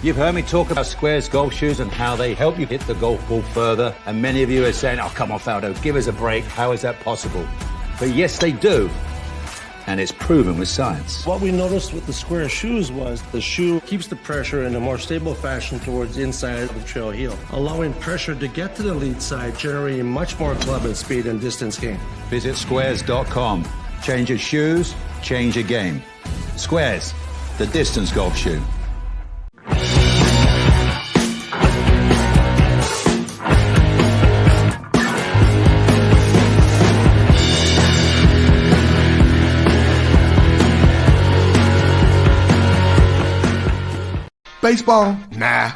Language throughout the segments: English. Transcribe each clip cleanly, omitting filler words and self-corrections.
You've heard me talk about Squares golf shoes and how they help you hit the golf ball further. And many of you are saying, oh, come on, Faldo, give us a break. How is that possible? But yes, they do. And it's proven with science. What we noticed with the Square shoes was the shoe keeps the pressure in a more stable fashion towards the inside of the trail heel, allowing pressure to get to the lead side, generating much more club and speed and distance gain. Visit squares.com. Change your shoes, change your game. Squares, the distance golf shoe. Baseball? Nah.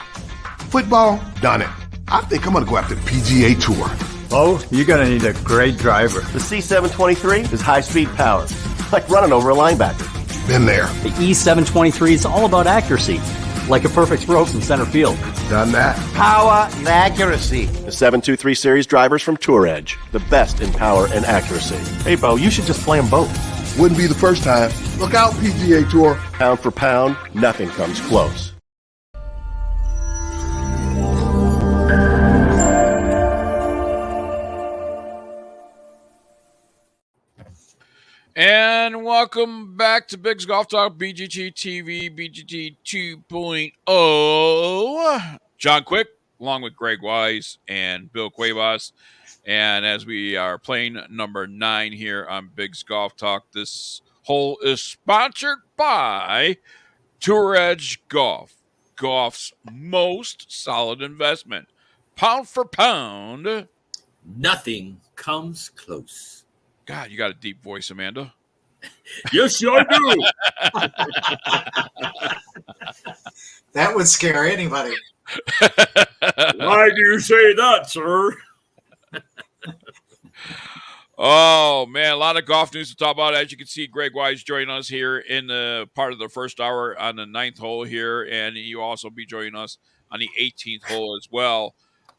Football? Done it. I think I'm going to go after the PGA Tour. Oh, you're going to need a great driver. The C723 is high-speed power, like running over a linebacker. Been there. The E723 is all about accuracy, like a perfect throw from center field. Done that. Power and accuracy. The 723 series drivers from Tour Edge, the best in power and accuracy. Hey, Bo, you should just play them both. Wouldn't be the first time. Look out, PGA Tour. Pound for pound, nothing comes close. And welcome back to Big's Golf Talk, BGT TV, BGT 2.0. John Quick, along with Greg Wise and Bill Cuevas. And as we are playing number 9 here on Big's Golf Talk, this hole is sponsored by Tour Edge Golf, golf's most solid investment. Pound for pound, nothing comes close. God, you got a deep voice, Amanda. Yes, sure do. That would scare anybody. Why do you say that, sir? Oh, man, a lot of golf news to talk about. As you can see, Greg Wise joining us here in the part of the first hour on the 9th hole here, and you also be joining us on the 18th hole as well.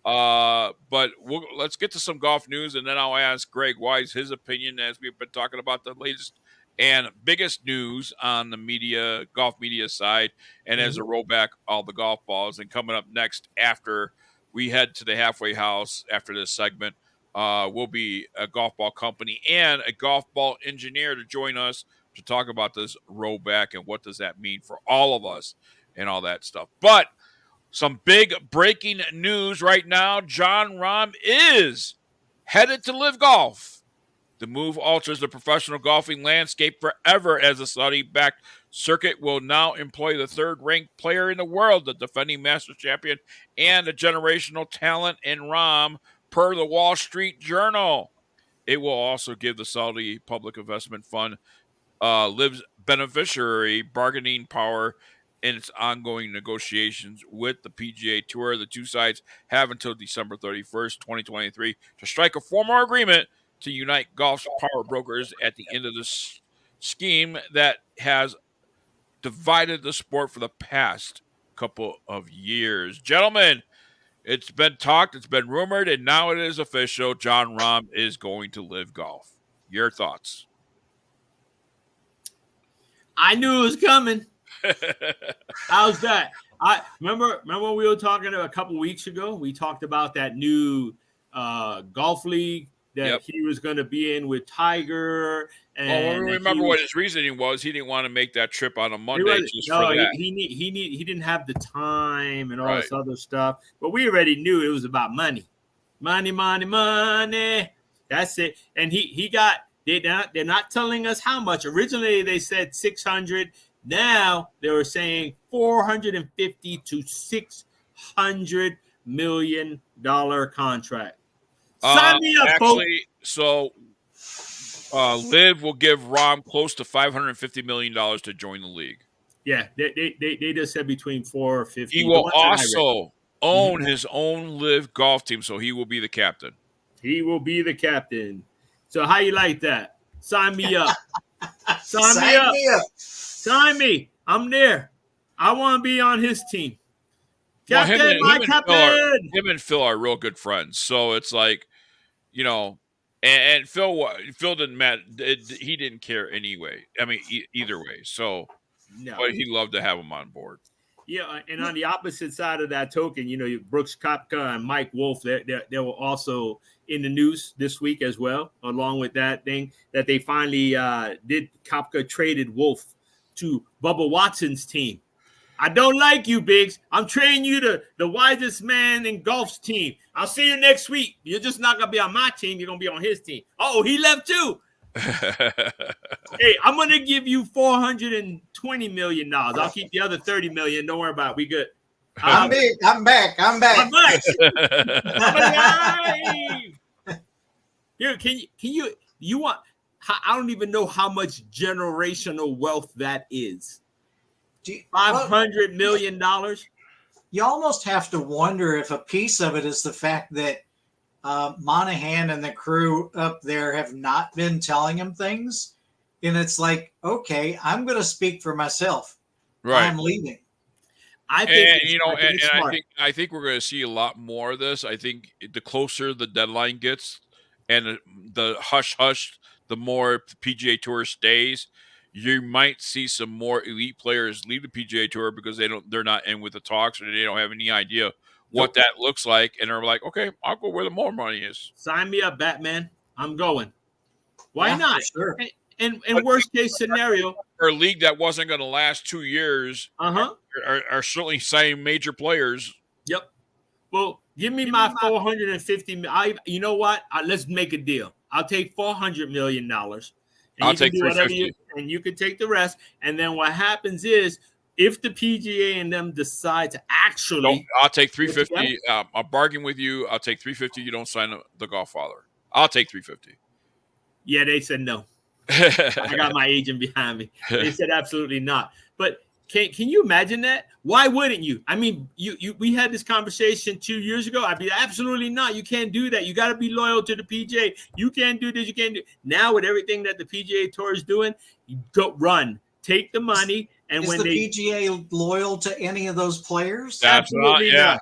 But let's get to some golf news, and then I'll ask Greg Wise his opinion as we've been talking about the latest and biggest news on the golf media side, and as a roll back all the golf balls. And coming up next after we head to the halfway house after this segment, will be a golf ball company and a golf ball engineer to join us to talk about this roll back and what does that mean for all of us and all that stuff. But some big breaking news right now. Jon Rahm is headed to Live Golf. The move alters the professional golfing landscape forever, as the Saudi-backed circuit will now employ the third-ranked player in the world, the defending Masters champion, and a generational talent in Rahm, per the Wall Street Journal. It will also give the Saudi Public Investment Fund Live's beneficiary bargaining power in its ongoing negotiations with the PGA Tour. The two sides have until December 31st, 2023 to strike a formal agreement to unite golf's power brokers at the end of this scheme that has divided the sport for the past couple of years. Gentlemen, it's been talked, it's been rumored, and now it is official. Jon Rahm is going to Live Golf. Your thoughts? I knew it was coming. How's that? I remember when we were talking a couple weeks ago. We talked about that new golf league that he was going to be in with Tiger. And remember what his reasoning was. He didn't want to make that trip on a Monday. He didn't have the time and all this other stuff. But we already knew it was about money. Money. That's it. And they're not telling us how much. Originally they said 600. Now they were saying $450 to $600 million contract. Sign me up, actually, folks. So Liv will give Rahm close to $550 million to join the league. Yeah, they just said between 450. He will also own his own Live golf team, so he will be the captain. He will be the captain. So how you like that? Sign me up. Sign me up. Sign me. I'm there. I want to be on his team. Captain, captain. Him and Phil are real good friends. So it's like, and Phil didn't matter. He didn't care anyway. I mean, either way. So, but he loved to have him on board. Yeah, and on the opposite side of that token, Brooks Koepka and Mike Wolf, they were also in the news this week as well, along with that thing that they finally did. Koepka traded Wolf to Bubba Watson's team. I don't like you, Biggs. I'm trading you to the wisest man in golf's team. I'll see you next week. You're just not going to be on my team. You're going to be on his team. Oh, he left too. Hey, I'm going to give you $420 million. I'll keep the other $30 million. Don't worry about it. We good. I'm big. I'm back. I'm back. I'm back. I'm alive. Here, can you want, I don't even know how much generational wealth that is. $500 million. You almost have to wonder if a piece of it is the fact that Monahan and the crew up there have not been telling him things. And it's like, okay, I'm going to speak for myself. Right. I'm leaving. I think we're going to see a lot more of this. I think the closer the deadline gets and the hush hush, the more the PGA Tour stays, you might see some more elite players leave the PGA Tour because they're not in with the talks, or they don't have any idea what that looks like, and they're like, okay, I'll go where the more money is. Sign me up, Batman. I'm going. Why not? Sure. And worst case scenario, for a league that wasn't going to last 2 years, are certainly signing major players. Yep. Well, give me my $450. You know what? Let's make a deal. I'll take $400 million. I'll take $350, and you can take the rest. And then what happens is, if the PGA and them decide to actually, I'll take $350. I'll bargain with you. I'll take $350. You don't sign the golf father. I'll take $350. Yeah, they said no. I got my agent behind me. They said absolutely not. But can you imagine that? Why wouldn't you? I mean, we had this conversation 2 years ago. I'd be absolutely not. You can't do that. You got to be loyal to the PGA. You can't do this. You can't do. Now with everything that the PGA Tour is doing, you go run, take the money, and is when the PGA loyal to any of those players? Absolutely not.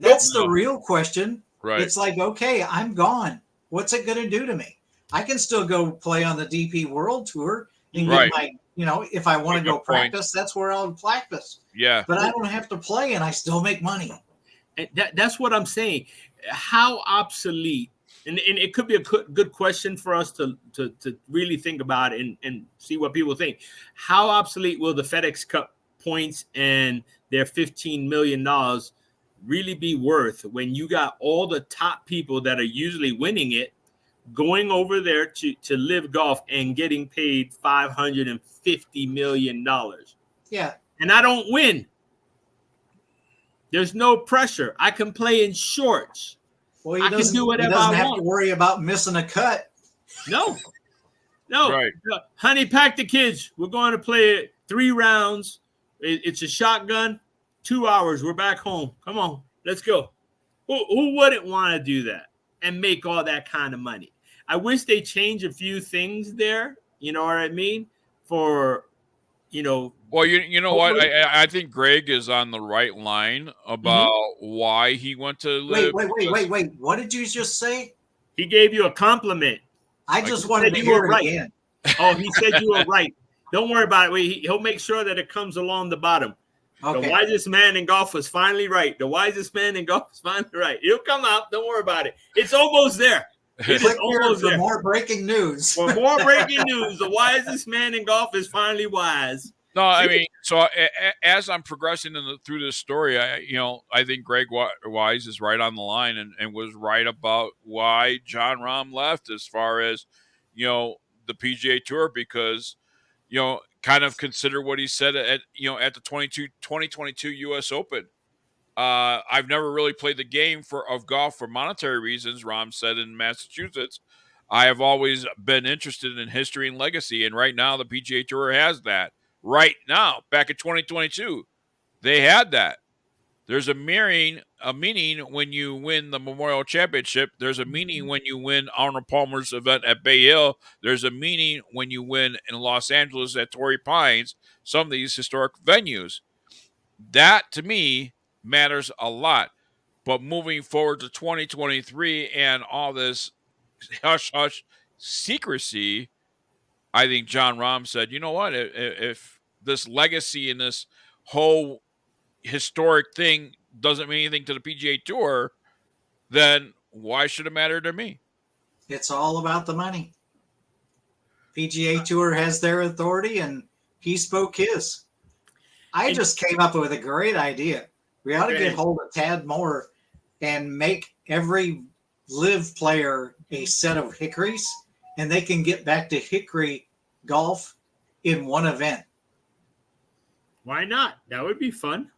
That's the real question. Right. It's like, okay, I'm gone. What's it going to do to me? I can still go play on the DP World Tour and get my, if I want to go practice, that's where I'll practice. Yeah. But I don't have to play and I still make money. And that's what I'm saying. How obsolete, and it could be a good question for us to really think about it and see what people think. How obsolete will the FedEx Cup points and their $15 million really be worth when you got all the top people that are usually winning it going over there to live golf and getting paid $550 million? Yeah. And I don't win. There's no pressure. I can play in shorts. Well, I can do whatever he doesn't I have want. to worry about missing a cut. No. Right. Honey, pack the kids. We're going to play 3 rounds. It's a shotgun. 2 hours. We're back home. Come on. Let's go. Who wouldn't want to do that and make all that kind of money? I wish they change a few things there. You know what I mean? For, Well, you know what? I think Greg is on the right line about why he went to live. Wait. What did you just say? He gave you a compliment. I just wanted to hear it again. Oh, he said you were right. Don't worry about it. He'll make sure that it comes along the bottom. Okay. The wisest man in golf was finally right. The wisest man in golf is finally right. It'll come out. Don't worry about it. It's almost there. It's almost there. More breaking news. For more breaking news, the wisest man in golf is finally wise. No, I mean, so as I'm progressing through this story, I think Greg Wise is right on the line and was right about why John Rahm left as far as, the PGA Tour, because, kind of consider what he said at the 2022 U.S. Open. I've never really played the game of golf for monetary reasons, Rahm said in Massachusetts. I have always been interested in history and legacy, and right now the PGA Tour has that. Right now, back in 2022, they had that. There's a meaning when you win the Memorial Championship. There's a meaning when you win Arnold Palmer's event at Bay Hill. There's a meaning when you win in Los Angeles at Torrey Pines, some of these historic venues. That, to me, matters a lot. But moving forward to 2023 and all this hush-hush secrecy, I think John Rahm said, you know what, if this legacy and this whole historic thing doesn't mean anything to the PGA Tour, then why should it matter to me? It's all about the money. PGA Tour has their authority, and he spoke his. I just came up with a great idea. We ought to get hold of Tad Moore and make every live player a set of hickories, and they can get back to hickory golf in one event. Why not? That would be fun.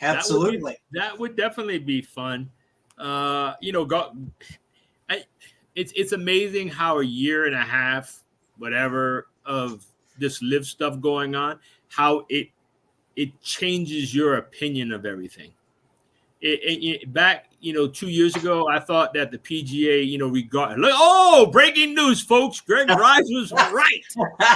Absolutely. That would definitely be fun. It's amazing how a year and a half, whatever, of this live stuff going on, how it changes your opinion of everything. Back 2 years ago, I thought that the PGA, breaking news, folks. Greg Wise was right.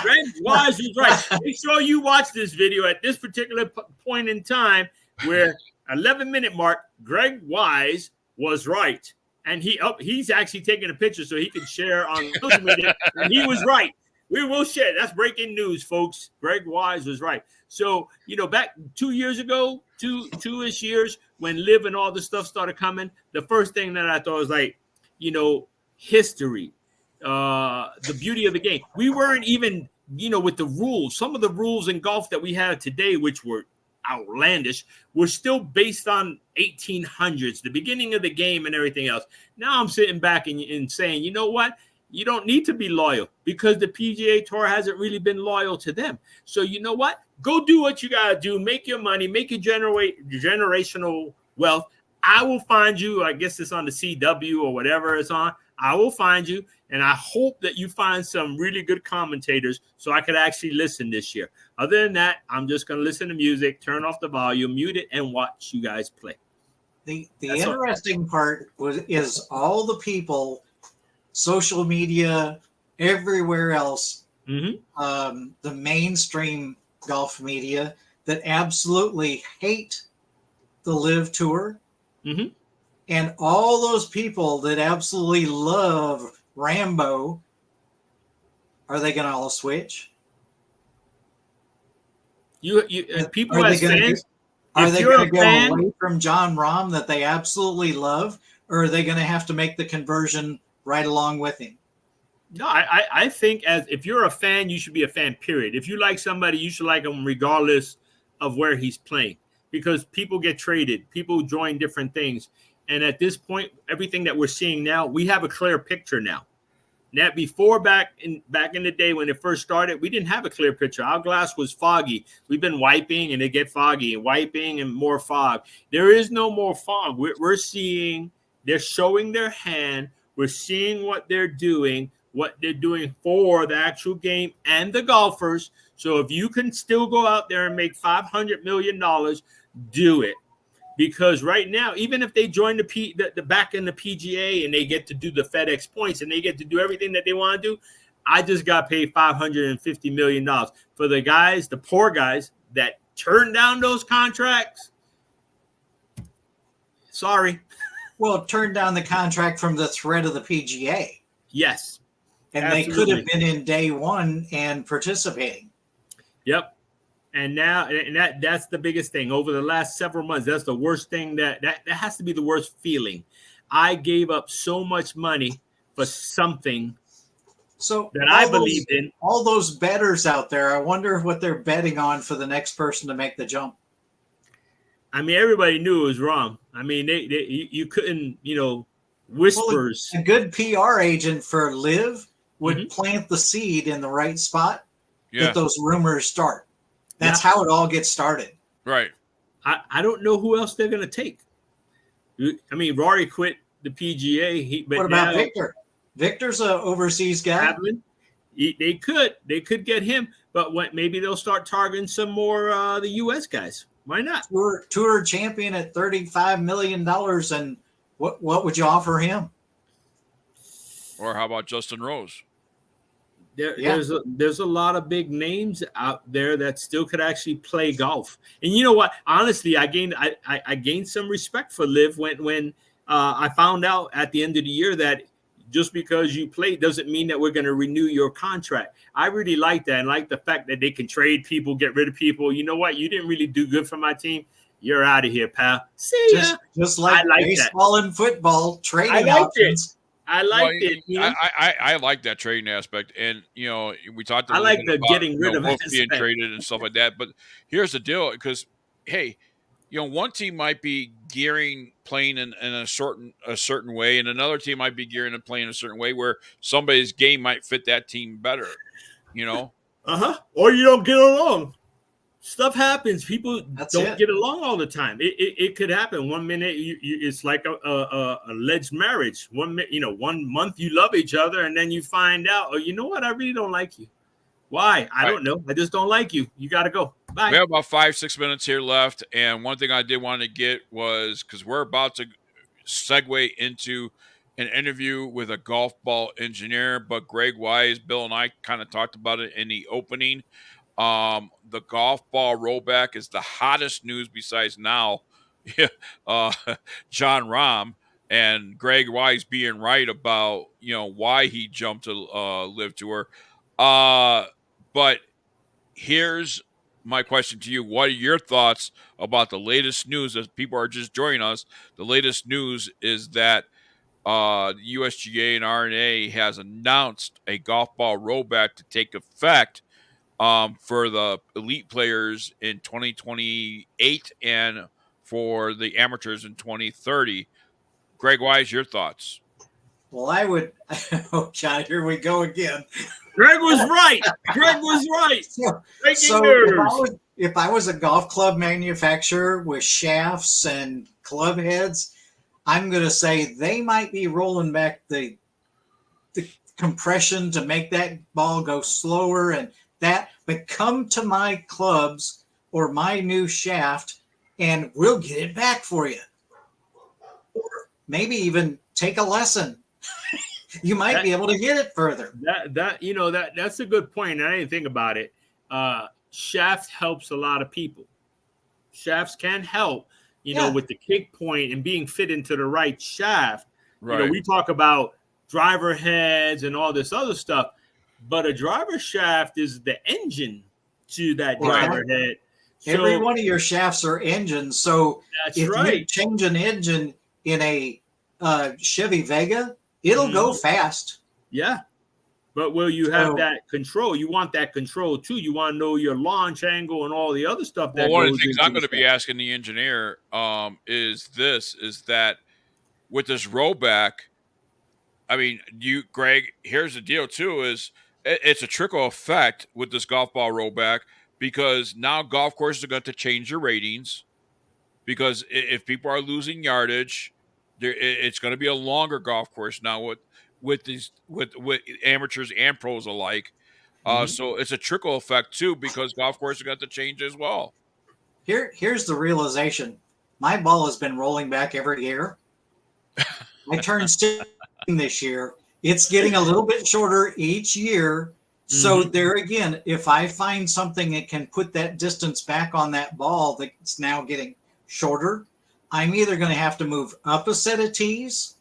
Greg Wise was right. Make sure you watch this video at this particular point in time where 11-minute mark, Greg Wise was right. And he's actually taking a picture so he can share on social media. And he was right. We will share. That's breaking news, folks. Greg Wise was right. So, back 2 years ago, two-ish years, when Live and all this stuff started coming, the first thing that I thought was history, the beauty of the game. We weren't even, with the rules. Some of the rules in golf that we have today, which were outlandish, were still based on 1800s, the beginning of the game and everything else. Now I'm sitting back and saying, you know what? You don't need to be loyal because the PGA Tour hasn't really been loyal to them. So you know what? Go do what you got to do. Make your money. Make your generational wealth. I will find you. I guess it's on the CW or whatever it's on. I will find you. And I hope that you find some really good commentators so I could actually listen this year. Other than that, I'm just going to listen to music, turn off the volume, mute it, and watch you guys play. The interesting part is all the people, social media, everywhere else, the mainstream golf media that absolutely hate the Live Tour, and all those people that absolutely love Rambo, are they going to all switch? People as fans, are they going to go away from John Rahm that they absolutely love, or are they going to have to make the conversion right along with him? No, I think if you're a fan, you should be a fan, period. If you like somebody, you should like them regardless of where he's playing, because people get traded, people join different things. And at this point, everything that we're seeing now, we have a clear picture now. That before back in the day when it first started, we didn't have a clear picture. Our glass was foggy. We've been wiping and it get foggy and wiping and more fog. There is no more fog. We're seeing they're showing their hand. We're seeing what they're doing for the actual game and the golfers. So if you can still go out there and make $500 million, do it. Because right now, even if they join the back in the PGA and they get to do the FedEx points and they get to do everything that they want to do, I just got paid $550 million for the guys, the poor guys that turned down those contracts. Sorry. Well, turned down the contract from the threat of the PGA. Yes. And absolutely. They could have been in day one and participating. Yep. And now, that's the biggest thing. Over the last several months, that's the worst thing. That has to be the worst feeling. I gave up so much money for something that I believed in. All those bettors out there, I wonder what they're betting on for the next person to make the jump. I mean, everybody knew it was wrong. I mean, you couldn't, whispers. Well, a good PR agent for Live would plant the seed in the right spot that those rumors start. That's how it all gets started. Right. I don't know who else they're going to take. I mean, Rory quit the PGA. What about Victor? Victor's an overseas guy. They could get him, but maybe they'll start targeting some more the U.S. guys. Why not? Tour champion at $35 million, and what would you offer him? Or how about Justin Rose? There's a lot of big names out there that still could actually play golf. And you know what? Honestly, I gained some respect for Liv when I found out at the end of the year that just because you play doesn't mean that we're going to renew your contract. I really like that, and like the fact that they can trade people, get rid of people. You know what? You didn't really do good for my team. You're out of here, pal. See ya. Just like baseball and football, trading options. I liked it. You know? I like that trading aspect, and we talked. I like the about, getting rid of Wolf being aspect. traded and stuff like that. But here's the deal, because hey, one team might be playing in a certain way, and another team might be gearing and playing a certain way where somebody's game might fit that team better. Or you don't get along. Stuff happens. People don't get along all the time. It could happen. 1 minute it's like a alleged marriage. 1 minute, 1 month you love each other, and then you find out, oh, you know what? I really don't like you. Why? I don't know. I just don't like you. You got to go. Bye. We have about 5-6 minutes here left, and one thing I did want to get was, because we're about to segue into an interview with a golf ball engineer, but Greg Wise, Bill, and I kind of talked about it in the opening. The golf ball rollback is the hottest news besides now John Rahm and Greg Wise being right about why he jumped to Live Tour. But here's my question to you. What are your thoughts about the latest news? As people are just joining us, the latest news is that USGA and RNA has announced a golf ball rollback to take effect for the elite players in 2028 and for the amateurs in 2030. Greg Wise, your thoughts? Well, I would. Oh, John, here we go again. Greg was right. Greg was right. So if I was a golf club manufacturer with shafts and club heads, I'm going to say they might be rolling back the compression to make that ball go slower and that, but come to my clubs or my new shaft and we'll get it back for you. Or maybe even take a lesson. You might be able to get it further. That's a good point. I didn't think about it. Shaft helps a lot of people. Shafts can help, with the kick point and being fit into the right shaft. Right. We talk about driver heads and all this other stuff, but a driver shaft is the engine to that driver head. Every one of your shafts are engines. So if you change an engine in a Chevy Vega, it'll go fast. Yeah. But will you have that control? You want that control too. You want to know your launch angle and all the other stuff. One of the things I'm going to be asking the engineer is that with this rollback, I mean, Greg, here's the deal too, is it's a trickle effect with this golf ball rollback, because now golf courses are going to change their ratings, because if people are losing yardage, it's going to be a longer golf course now with amateurs and pros alike. So it's a trickle effect too, because golf courses are going to change as well. Here's the realization. My ball has been rolling back every year. I turned 16 this year. It's getting a little bit shorter each year. So there again, if I find something that can put that distance back on that ball that's now getting shorter, I'm either going to have to move up a set of tees,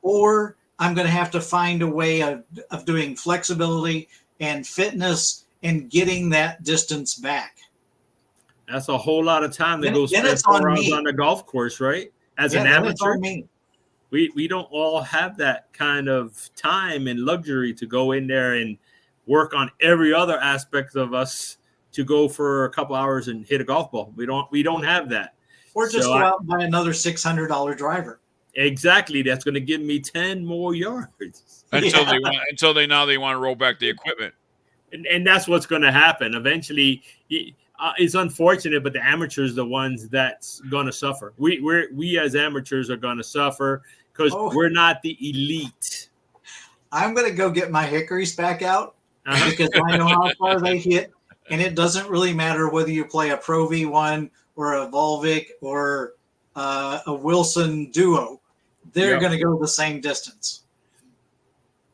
or I'm going to have to find a way of doing flexibility and fitness and getting that distance back. That's a whole lot of time that goes spend 4 hours on the golf course, right? As an amateur, we don't all have that kind of time and luxury to go in there and work on every other aspect of us to go for a couple hours and hit a golf ball. We don't have that. Or just go out and buy another $600 driver. Exactly. That's going to give me 10 more yards. Until they want to roll back the equipment. And that's what's going to happen. Eventually, it's unfortunate, but the amateurs are the ones that's going to suffer. We as amateurs are going to suffer because we're not the elite. I'm going to go get my hickories back out because I know how far they hit. And it doesn't really matter whether you play a Pro V1 or a Volvic or a Wilson Duo. They're going to go the same distance.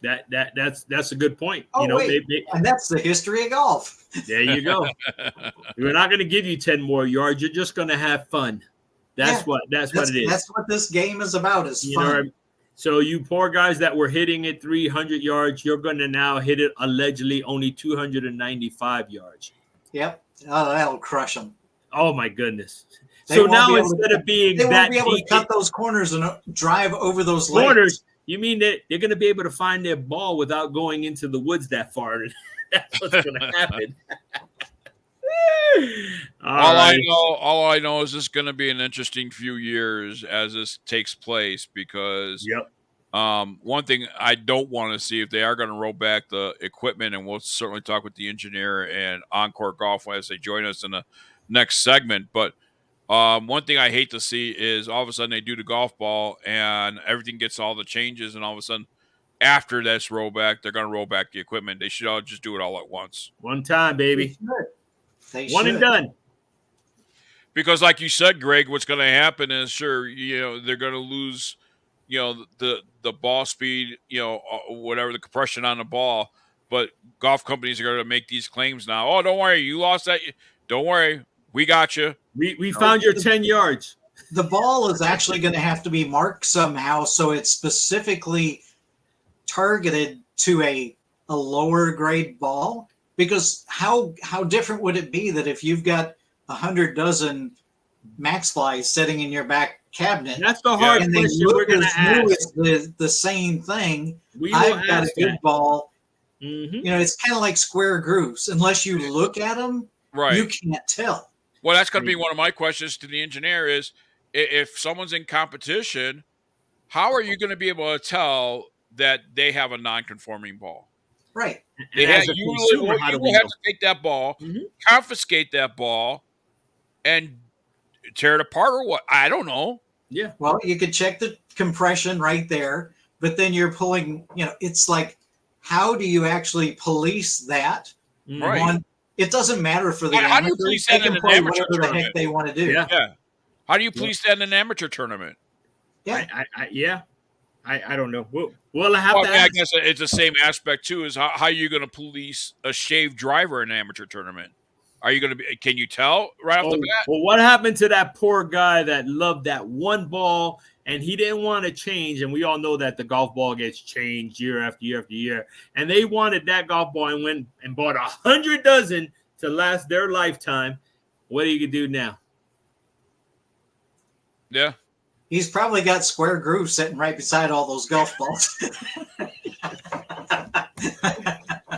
That's a good point. And that's the history of golf. There you go. We're not going to give you 10 more yards. You're just going to have fun. That's what it is. That's what this game is about. Is fun. So you poor guys that were hitting it 300 yards, you're going to now hit it allegedly only 295 yards. Yep. Oh, that'll crush them. Oh my goodness. They So won't now be able instead to- of being they that won't be able to deep cut those corners and drive over those corners, lakes. you mean that they're going to be able to find their ball without going into the woods that far? That's what's going to happen. All I know is this is going to be an interesting few years as this takes place because Yep. one thing I don't want to see if they are going to roll back the equipment, and we'll certainly talk with the engineer and Encore Golf as they join us in the next segment. But one thing I hate to see is all of a sudden they do the golf ball and everything gets all the changes, and all of a sudden after this rollback, they're going to roll back the equipment. They should all just do it all at once. One time, baby. They One should. and done. Because like you said, Greg, what's going to happen is sure, they're going to lose, the ball speed, whatever the compression on the ball. But golf companies are going to make these claims now. Oh, don't worry, you lost that. Don't worry, we got you. We found your 10 yards. The ball is actually going to have to be marked somehow, so it's specifically targeted to a lower grade ball. Because how different would it be that if you've got 100 dozen Max Flies sitting in your back cabinet? That's the hard and they question look we're going to as new ask. as the same thing. We will I've got a ask good that. ball. Mhm. It's kind of like square grooves. Unless you look at them, Right. you can't tell. Well, that's going to be one of my questions to the engineer is if someone's in competition, how are you going to be able to tell that they have a non-conforming ball? Right. They And as have, a you consumer, how do we will have know? to take that ball, Mhm. confiscate that ball, and tear it apart or what? I don't know. Yeah. Well, you could check the compression right there, but then you're pulling, it's like, how do you actually police that? Right. One, it doesn't matter for the How do you amateurs. police They that in can an play amateur whatever the heck tournament? they want to do. Yeah. Yeah. How do you police that in an amateur tournament? Yeah. I don't know. We'll have Well, to I ask. guess it's the same aspect too. Is how are you going to police a shaved driver in an amateur tournament? Are you going to be? Can you tell right off the bat? Well, what happened to that poor guy that loved that one ball and he didn't want to change? And we all know that the golf ball gets changed year after year after year. And they wanted that golf ball and went and bought 100 dozen to last their lifetime. What are you gonna do now? Yeah. He's probably got square grooves sitting right beside all those golf balls.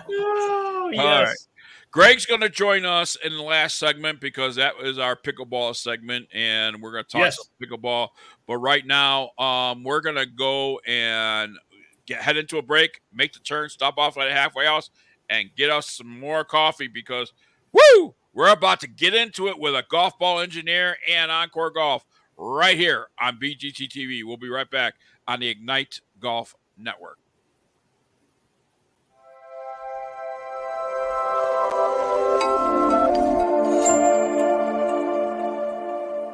Oh, All right. Greg's going to join us in the last segment because that is our pickleball segment, and we're going to talk some pickleball. But right now, we're going to go and head into a break, make the turn, stop off at a halfway house, and get us some more coffee because, we're about to get into it with a golf ball engineer and Encore Golf right here on BGT TV. We'll be right back on the Ignite Golf Network.